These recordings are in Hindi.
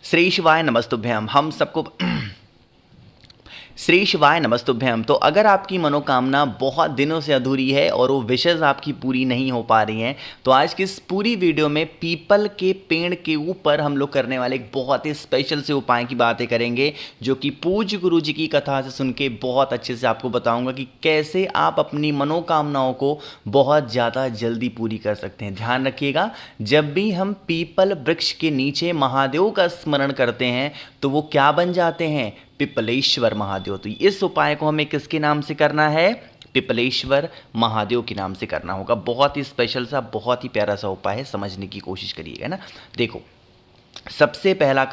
श्री शिवाय नमस्तुभ्यम हम सबको श्री शिवाय नमस्तुभ्यम। तो अगर आपकी मनोकामना बहुत दिनों से अधूरी है और वो विशेष आपकी पूरी नहीं हो पा रही हैं, तो आज की इस पूरी वीडियो में पीपल के पेड़ के ऊपर हम लोग करने वाले एक बहुत ही स्पेशल से उपाय की बातें करेंगे, जो कि पूज्य गुरु जी की कथा से सुन के बहुत अच्छे से आपको बताऊंगा कि कैसे आप अपनी मनोकामनाओं को बहुत ज़्यादा जल्दी पूरी कर सकते हैं। ध्यान रखिएगा, जब भी हम पीपल वृक्ष के नीचे महादेव का स्मरण करते हैं तो वो क्या बन जाते हैं? पिपलेश्वर महादेव। तो इस उपाय को हमें किसके नाम से करना है? पिपलेश्वर महादेव के नाम से करना होगा। बहुत ही स्पेशल सा, बहुत ही प्यारा सा उपाय है, समझने की कोशिश करिएगा ना। देखो, सबसे पहला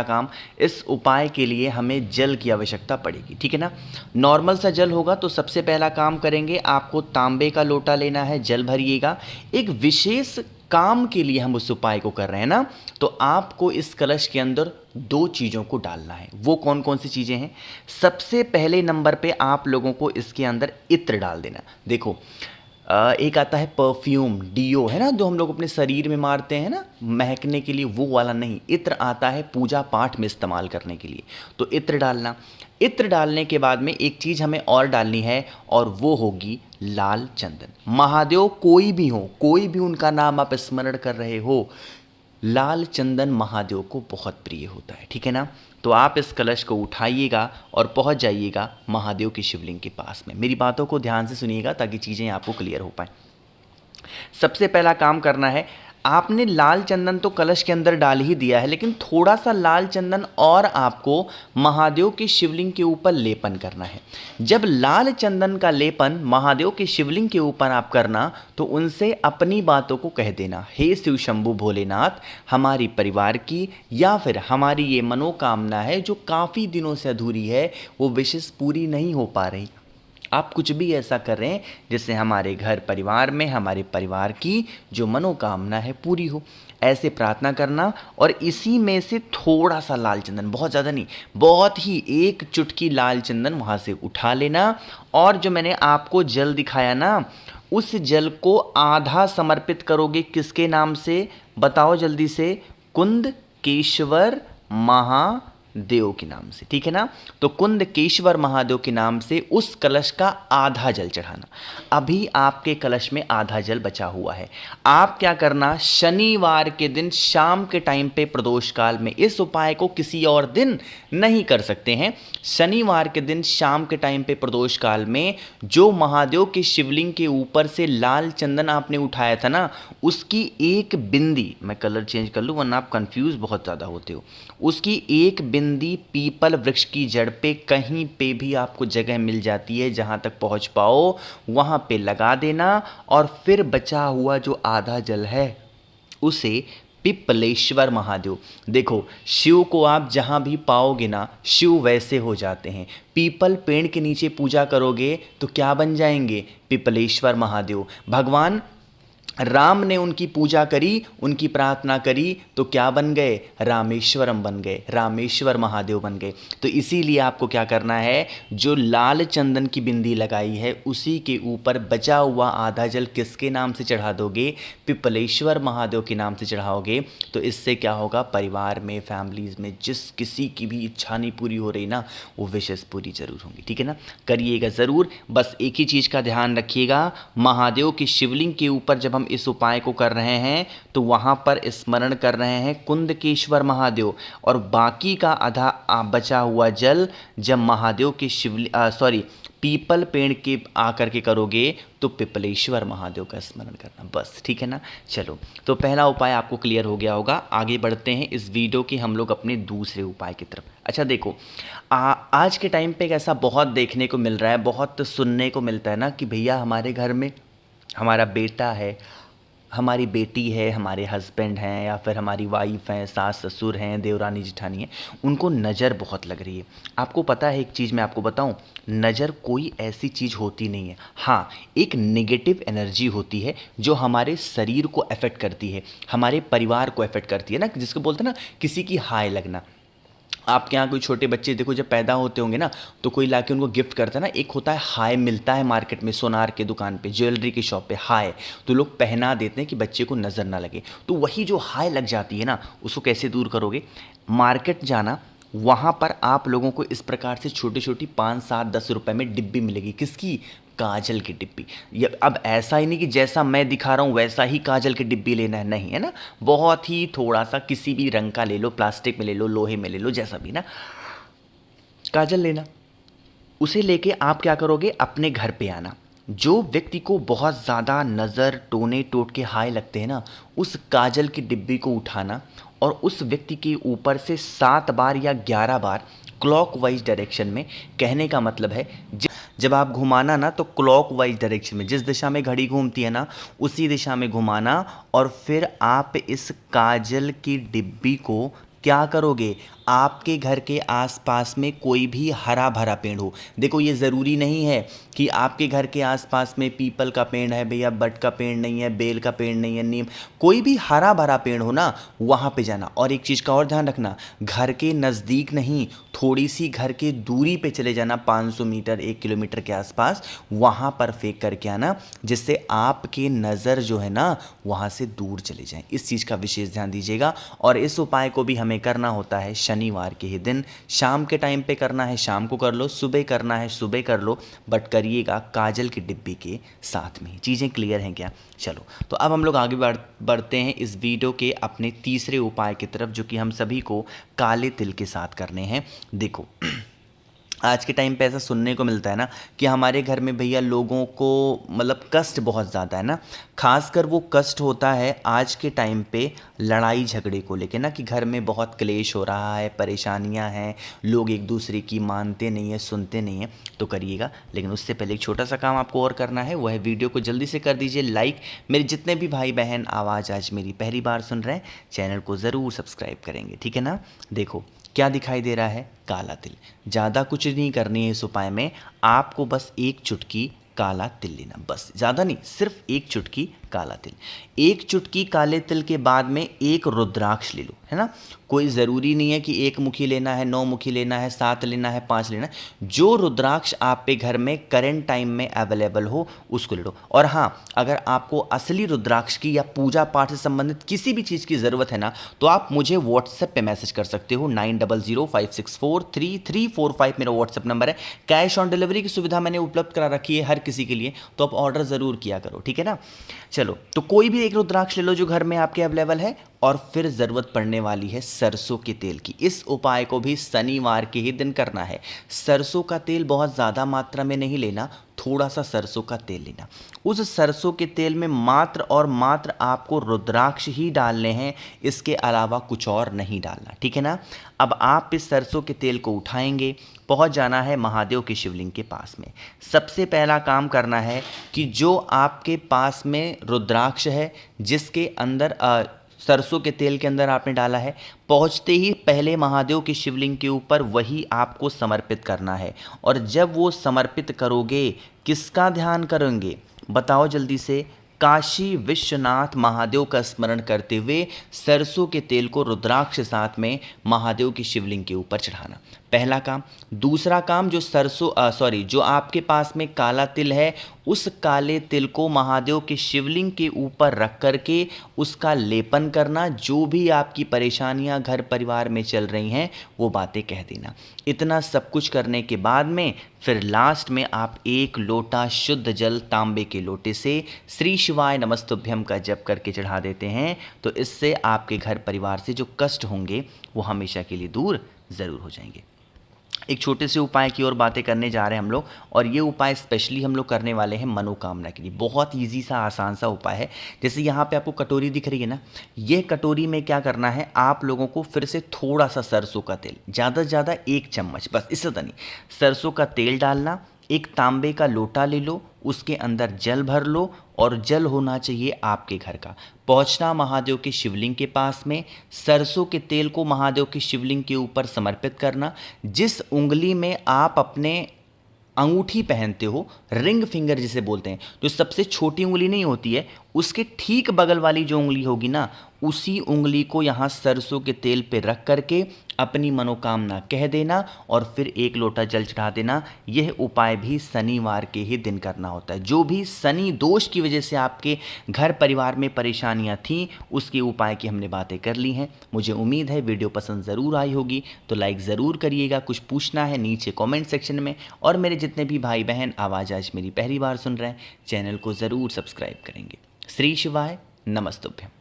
काम इस उपाय के लिए हमें जल की आवश्यकता पड़ेगी, ठीक है ना। नॉर्मल सा जल होगा तो सबसे पहला काम करेंगे, आपको तांबे का लोटा लेना है, जल भरिएगा। एक विशेष काम के लिए हम उस उपाय को कर रहे हैं ना, तो आपको इस कलश के अंदर दो चीज़ों को डालना है। वो कौन कौन सी चीज़ें हैं? सबसे पहले नंबर पे आप लोगों को इसके अंदर इत्र डाल देना। देखो, एक आता है परफ्यूम, डीओ है ना, जो हम लोग अपने शरीर में मारते हैं ना महकने के लिए, वो वाला नहीं। इत्र आता है पूजा पाठ में इस्तेमाल करने के लिए, तो इत्र डालना। इत्र डालने के बाद में एक चीज़ हमें और डालनी है, और वो होगी लाल चंदन। महादेव कोई भी उनका नाम आप स्मरण कर रहे हो, लाल चंदन महादेव को बहुत प्रिय होता है, ठीक है ना। तो आप इस कलश को उठाइएगा और पहुंच जाइएगा महादेव की शिवलिंग के पास में। मेरी बातों को ध्यान से सुनिएगा ताकि चीज़ें आपको क्लियर हो पाएं। सबसे पहला काम करना है, आपने लाल चंदन तो कलश के अंदर डाल ही दिया है, लेकिन थोड़ा सा लाल चंदन और आपको महादेव की शिवलिंग के ऊपर लेपन करना है। जब लाल चंदन का लेपन महादेव की शिवलिंग के ऊपर आप करना, तो उनसे अपनी बातों को कह देना, हे शिव शंभु भोलेनाथ, हमारी परिवार की या फिर हमारी ये मनोकामना है जो काफ़ी दिनों से अधूरी है, वो विशेष पूरी नहीं हो पा रही। आप कुछ भी ऐसा करें जिससे हमारे घर परिवार में हमारे परिवार की जो मनोकामना है पूरी हो, ऐसे प्रार्थना करना। और इसी में से थोड़ा सा लाल चंदन, बहुत ज़्यादा नहीं, बहुत ही एक चुटकी लाल चंदन वहाँ से उठा लेना, और जो मैंने आपको जल दिखाया ना, उस जल को आधा समर्पित करोगे किसके नाम से? बताओ जल्दी से। कुंदकेश्वर महादेव के नाम से, ठीक है ना। तो कुंदकेश्वर महादेव के नाम से उस कलश का आधा जल चढ़ाना। अभी आपके कलश में आधा जल बचा हुआ है। आप क्या करना, शनिवार के दिन शाम के टाइम पे प्रदोष काल में, इस उपाय को किसी और दिन नहीं कर सकते हैं, शनिवार के दिन शाम के टाइम पे प्रदोष काल में जो महादेव के शिवलिंग के ऊपर से लाल चंदन आपने उठाया था ना, उसकी एक बिंदी, मैं कलर चेंज कर लूँ वरना आप कंफ्यूज बहुत ज़्यादा होते हो, उसकी एक बिंदी पीपल वृक्ष की जड़ पे कहीं पे भी आपको जगह मिल जाती है, जहाँ तक पहुँच पाओ वहाँ पे लगा देना। और फिर बचा हुआ जो आधा जल है उसे पिपलेश्वर महादेव, देखो शिव को आप जहाँ भी पाओगे ना, शिव वैसे हो जाते हैं। पीपल पेड़ के नीचे पूजा करोगे तो क्या बन जाएंगे? पिपलेश्वर महादेव। भगवान राम ने उनकी पूजा करी, उनकी प्रार्थना करी, तो क्या बन गए? रामेश्वरम बन गए, रामेश्वर महादेव बन गए। तो इसीलिए आपको क्या करना है, जो लाल चंदन की बिंदी लगाई है उसी के ऊपर बचा हुआ आधा जल किसके नाम से चढ़ा दोगे? पिपलेश्वर महादेव के नाम से चढ़ाओगे। तो इससे क्या होगा, परिवार में, फैमिलीज में जिस किसी की भी इच्छा नहीं पूरी हो रही ना, वो विशेष पूरी जरूर होंगी, ठीक है ना। करिएगा ज़रूर। बस एक ही चीज़ का ध्यान रखिएगा, महादेव की शिवलिंग के ऊपर जब हम इस उपाय को कर रहे हैं तो वहां पर स्मरण कर रहे हैं कुंदकेश्वर महादेव, और बाकी का आधा बचा हुआ जल जब महादेव के पीपल पेड़ के आकर के करोगे तो पिपलेश्वर महादेव का स्मरण करना, बस, ठीक है ना। चलो, तो पहला उपाय आपको क्लियर हो गया होगा। आगे बढ़ते हैं इस वीडियो के हम लोग अपने दूसरे उपाय की तरफ। अच्छा देखो, आज के टाइम पे ऐसा बहुत देखने को मिल रहा है, बहुत सुनने को मिलता है ना, कि भैया हमारे घर में हमारा बेटा है, हमारी बेटी है, हमारे हस्बैंड हैं, या फिर हमारी वाइफ हैं, सास ससुर हैं, देवरानी जिठानी हैं, उनको नज़र बहुत लग रही है। आपको पता है, एक चीज़ मैं आपको बताऊं, नज़र कोई ऐसी चीज़ होती नहीं है। हाँ, एक नेगेटिव एनर्जी होती है जो हमारे शरीर को अफेक्ट करती है, हमारे परिवार को अफेक्ट करती है ना, जिसको बोलते हैं ना किसी की हाय लगना। आपके यहाँ कोई छोटे बच्चे देखो जब पैदा होते होंगे ना, तो कोई लाके उनको गिफ्ट करता है ना, एक होता है हाय, मिलता है मार्केट में सोनार के दुकान पे, ज्वेलरी की शॉप पे हाय, तो लोग पहना देते हैं कि बच्चे को नज़र ना लगे। तो वही जो हाय लग जाती है ना, उसको कैसे दूर करोगे? मार्केट जाना, वहाँ पर आप लोगों को इस प्रकार से छोटी छोटी 5, 7, 10 रुपए में डिब्बी मिलेगी। किसकी? काजल की डिब्बी। ये अब ऐसा ही नहीं कि जैसा मैं दिखा रहा हूँ वैसा ही काजल की डिब्बी लेना है, नहीं है ना। बहुत ही थोड़ा सा किसी भी रंग का ले लो, प्लास्टिक में ले लो, लोहे में ले लो, जैसा भी ना, काजल लेना। उसे लेके आप क्या करोगे? अपने घर पे आना। जो व्यक्ति को बहुत ज़्यादा नज़र टोने टोट के हाय लगते हैं ना, उस काजल की डिब्बी को उठाना और उस व्यक्ति के ऊपर से 7 बार या 11 बार क्लॉकवाइज डायरेक्शन में, कहने का मतलब है जब आप घुमाना ना तो क्लॉकवाइज डायरेक्शन में, जिस दिशा में घड़ी घूमती है ना उसी दिशा में घुमाना, और फिर आप इस काजल की डिब्बी को क्या करोगे? आपके घर के आसपास में कोई भी हरा भरा पेड़ हो, देखो ये ज़रूरी नहीं है कि आपके घर के आसपास में पीपल का पेड़ है भैया, बट का पेड़ नहीं है, बेल का पेड़ नहीं है, नीम, कोई भी हरा भरा पेड़ हो ना, वहाँ पे जाना। और एक चीज़ का और ध्यान रखना, घर के नज़दीक नहीं, थोड़ी सी घर के दूरी पे चले जाना, 500 मीटर 1 किलोमीटर के आसपास, वहाँ पर फेंक करके आना, जिससे आपकी नज़र जो है ना वहाँ से दूर चले जाए। इस चीज़ का विशेष ध्यान दीजिएगा। और इस उपाय को भी हमें करना होता है शनिवार के ही दिन, शाम के टाइम पे करना है शाम को कर लो, सुबह करना है सुबह कर लो, बट करिएगा काजल की डिब्बी के साथ में। चीज़ें क्लियर हैं क्या? चलो, तो अब हम लोग आगे बढ़ते हैं इस वीडियो के अपने तीसरे उपाय की तरफ, जो कि हम सभी को काले तिल के साथ करने हैं। देखो आज के टाइम पे ऐसा सुनने को मिलता है ना कि हमारे घर में भैया लोगों को मतलब कष्ट बहुत ज़्यादा है ना, खासकर वो कष्ट होता है आज के टाइम पे लड़ाई झगड़े को लेके ना, कि घर में बहुत क्लेश हो रहा है, परेशानियां हैं, लोग एक दूसरे की मानते नहीं है, सुनते नहीं है। तो करिएगा, लेकिन उससे पहले एक छोटा सा काम आपको और करना है, वह वीडियो को जल्दी से कर दीजिए लाइक। मेरे जितने भी भाई बहन आवाज़ आज मेरी पहली बार सुन रहे हैं, चैनल को ज़रूर सब्सक्राइब करेंगे, ठीक है ना। देखो क्या दिखाई दे रहा है? काला तिल। ज़्यादा कुछ नहीं करनी है इस उपाय में, आपको बस एक चुटकी काला तिल लेना, बस ज़्यादा नहीं, सिर्फ एक चुटकी काला तिल। एक चुटकी काले तिल के बाद में एक रुद्राक्ष ले लो, है ना। कोई ज़रूरी नहीं है कि 1 मुखी लेना है, 9 मुखी लेना है, 7 लेना है, 5 लेना है। जो रुद्राक्ष आप पे घर में करेंट टाइम में अवेलेबल हो उसको ले लो। और हाँ, अगर आपको असली रुद्राक्ष की या पूजा पाठ से संबंधित किसी भी चीज़ की ज़रूरत है ना, तो आप मुझे व्हाट्सएप पे मैसेज कर सकते हो। 9005643345 मेरा व्हाट्सएप नंबर है। कैश ऑन डिलीवरी की सुविधा मैंने उपलब्ध करा रखी है हर किसी के लिए, तो आप ऑर्डर ज़रूर किया करो, ठीक है ना। चलो, तो कोई भी एक रुद्राक्ष ले लो जो घर में आपके अवेलेबल है, और फिर ज़रूरत पड़ने वाली है सरसों के तेल की। इस उपाय को भी शनिवार के ही दिन करना है। सरसों का तेल बहुत ज़्यादा मात्रा में नहीं लेना, थोड़ा सा सरसों का तेल लेना। उस सरसों के तेल में मात्र और मात्र आपको रुद्राक्ष ही डालने हैं, इसके अलावा कुछ और नहीं डालना, ठीक है ना। अब आप इस सरसों के तेल को उठाएंगे, पहुंच जाना है महादेव के शिवलिंग के पास में। सबसे पहला काम करना है कि जो आपके पास में रुद्राक्ष है, जिसके अंदर सरसों के तेल के अंदर आपने डाला है, पहुंचते ही पहले महादेव के शिवलिंग के ऊपर वही आपको समर्पित करना है। और जब वो समर्पित करोगे, किसका ध्यान करेंगे? बताओ जल्दी से। काशी विश्वनाथ महादेव का स्मरण करते हुए सरसों के तेल को रुद्राक्ष के साथ में महादेव की शिवलिंग के ऊपर चढ़ाना, पहला काम। दूसरा काम, जो जो आपके पास में काला तिल है, उस काले तिल को महादेव के शिवलिंग के ऊपर रख करके उसका लेपन करना। जो भी आपकी परेशानियां घर परिवार में चल रही हैं वो बातें कह देना। इतना सब कुछ करने के बाद में फिर लास्ट में आप 1 लोटा शुद्ध जल तांबे के लोटे से श्री शिवाय नमस्तुभ्यम का जप करके चढ़ा देते हैं। तो इससे आपके घर परिवार से जो कष्ट होंगे वो हमेशा के लिए दूर ज़रूर हो जाएंगे। एक छोटे से उपाय की और बातें करने जा रहे हैं हम लोग, और ये उपाय स्पेशली हम लोग करने वाले हैं मनोकामना के लिए। बहुत ईजी सा आसान सा उपाय है। जैसे यहाँ पे आपको कटोरी दिख रही है ना, ये कटोरी में क्या करना है, आप लोगों को फिर से थोड़ा सा सरसों का तेल, ज़्यादा से ज़्यादा 1 चम्मच, बस इससे तो नहीं, सरसों का तेल डालना। एक तांबे का लोटा ले लो, उसके अंदर जल भर लो, और जल होना चाहिए आपके घर का। पहुंचना महादेव के शिवलिंग के पास में, सरसों के तेल को महादेव के शिवलिंग के ऊपर समर्पित करना। जिस उंगली में आप अपने अंगूठी पहनते हो, रिंग फिंगर जिसे बोलते हैं, जो सबसे छोटी उंगली नहीं होती है, उसके ठीक बगल वाली जो उंगली होगी ना, उसी उंगली को यहाँ सरसों के तेल पे रख करके अपनी मनोकामना कह देना और फिर 1 लोटा जल चढ़ा देना। यह उपाय भी शनिवार के ही दिन करना होता है। जो भी शनि दोष की वजह से आपके घर परिवार में परेशानियां थीं, उसके उपाय की हमने बातें कर ली हैं। मुझे उम्मीद है वीडियो पसंद ज़रूर आई होगी, तो लाइक ज़रूर करिएगा। कुछ पूछना है नीचे कमेंट सेक्शन में, और मेरे जितने भी भाई बहन आवाज़ आज मेरी पहली बार सुन रहे हैं, चैनल को ज़रूर सब्सक्राइब करेंगे। श्री शिवाय, नमस्तुभ्यम।